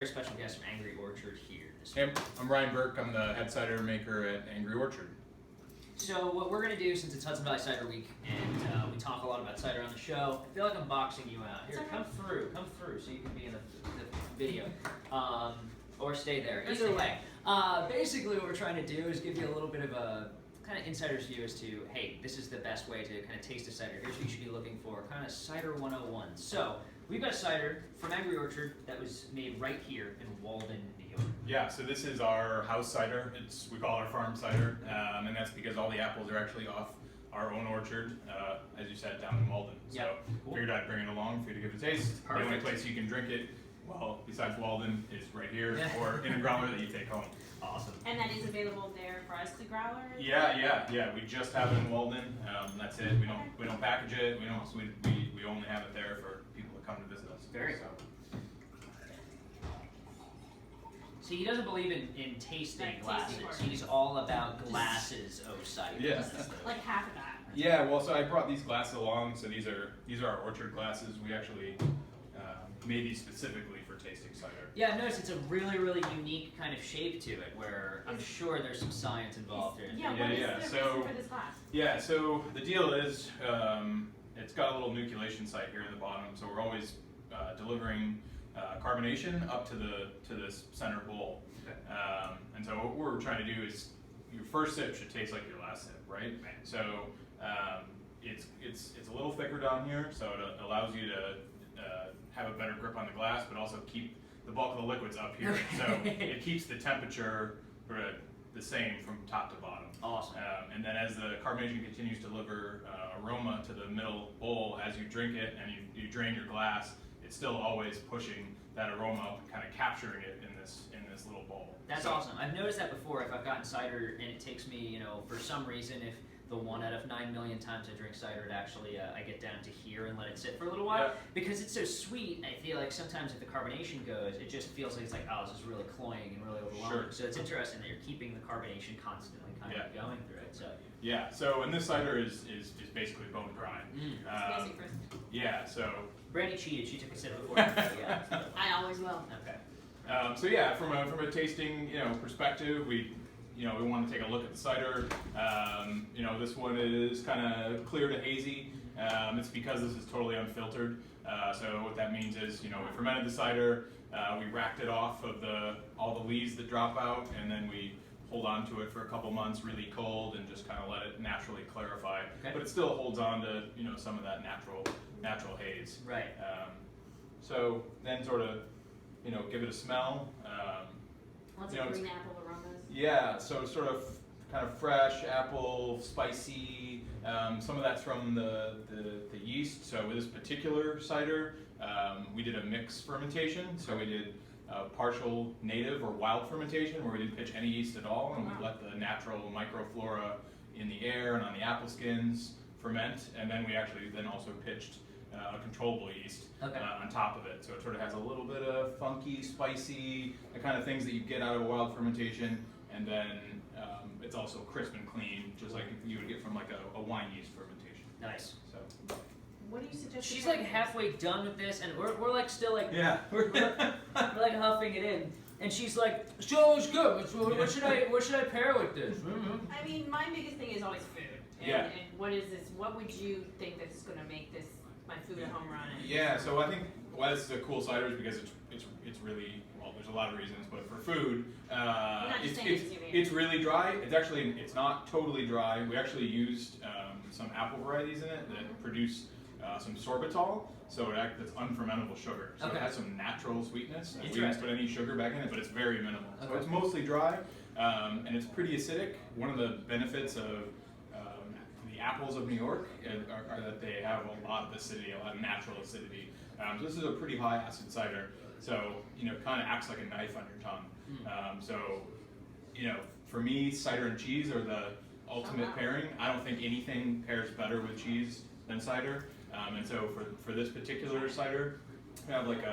Special guest from Angry Orchard here. Hey, I'm Ryan Burke. I'm the head cider maker at Angry Orchard. So what we're going to do, since it's Hudson Valley Cider Week, and we talk a lot about cider on the show, I feel like I'm boxing you out. Here, come through, so you can be in the video. Or stay there. Either way. Basically what we're trying to do is give you a little bit of a kind of insider's view as to, hey, this is the best way to kind of taste a cider. Here's what you should be looking for, kind of cider 101. So we've got a cider from Angry Orchard that was made right here in Walden, New York. Yeah, so this is our house cider. We call it our farm cider, and that's because all the apples are actually off our own orchard, as you said, down in Walden. So cool. Figured I'd bring it along for you to give it a taste. Perfect. The only place you can drink it, well, besides Walden, is right here, or in a growler that you take home. Awesome. And that is available there for us to growler? Yeah. We just have it in Walden. That's it. We don't package it. We only have it there for people to come to visit us. Very cool. See, he doesn't believe in tasting glasses. He's all about glasses of cider. Yeah. Like half of that. Yeah. Well, so I brought these glasses along. So these are our orchard glasses. We actually made these specifically for tasting cider. Yeah, notice it's a really, really unique kind of shape to it, where I'm sure there's some science involved here. What is the reason for this glass? Yeah, so the deal is, it's got a little nucleation site here in the bottom, so we're always delivering carbonation up to this center bowl. Okay. And so what we're trying to do is, your first sip should taste like your last sip, right? So it's a little thicker down here, so it allows you to have a better grip on the glass, but also keep the bulk of the liquids up here. So it keeps the temperature the same from top to bottom. Awesome. And then as the carbonation continues to deliver aroma to the middle bowl, as you drink it and you drain your glass, it's still always pushing that aroma up and kind of capturing it in this little bowl. That's awesome. I've noticed that before. If I've gotten cider and it takes me, for some reason, if the 1 out of 9 million times I drink cider, it actually I get down to here and let it sit for a little while. Because it's so sweet, I feel like sometimes if the carbonation goes, it just feels like it's like, oh, this is really cloying and really overwhelming. Sure. So it's interesting that you're keeping the carbonation constantly kind of going through it. So yeah. So and this cider is basically bone dry. It's basic first. Yeah. So Brandy cheated. She took a sip before. I always will. Okay. So yeah, from a tasting perspective, we want to take a look at the cider. This one is kind of clear to hazy. It's because this is totally unfiltered. So what that means is, we fermented the cider, we racked it off of all the leaves that drop out, and then we hold on to it for a couple months really cold and just kind of let it naturally clarify. Okay. But it still holds on to some of that natural haze. Right. So then sort of give it a smell. Lots of green apple aromas. Yeah, so sort of kind of fresh apple, spicy. Some of that's from the yeast. So with this particular cider, we did a mixed fermentation. So we did partial native or wild fermentation, where we didn't pitch any yeast at all, and we let the natural microflora in the air and on the apple skins ferment, and then we actually also pitched a controllable yeast on top of it. So it sort of has a little bit of funky, spicy, the kind of things that you get out of a wild fermentation, and then it's also crisp and clean, just like you would get from like a wine yeast fermentation. Nice. So. What do you suggest? She's like halfway done with this, and we're like still like we're like huffing it in, and she's like, "So it's good. What should I pair with this?" Mm-hmm. I mean, my biggest thing is always food. And what is this? What would you think that's going to make this my food at home run? Yeah. So I think why this is a cool cider is because it's really, well, there's a lot of reasons, but for food, it's really dry. It's not totally dry. We actually used some apple varieties in it that produce some sorbitol, so it's unfermentable sugar. So it has some natural sweetness. We didn't put any sugar back in it, but it's very minimal. So it's mostly dry, and it's pretty acidic. One of the benefits of the apples of New York are that they have a lot of acidity, a lot of natural acidity. So this is a pretty high acid cider. So kind of acts like a knife on your tongue. So for me, cider and cheese are the ultimate pairing. I don't think anything pairs better with cheese than cider. And so for this particular cider, we have like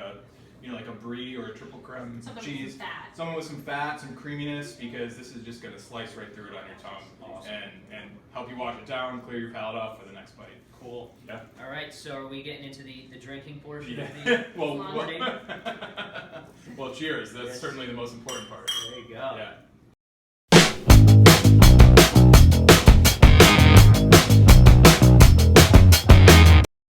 like a brie or a triple creme Something cheese. with some fat. Something with some fat, some creaminess, because this is just going to slice right through it on your tongue. Awesome. And help you wash it down, clear your palate off for the next bite. Cool. Yeah. All right, so are we getting into the drinking portion Yeah. of the well, laundry? well, cheers. That's Yes. certainly the most important part. There you go. Yeah.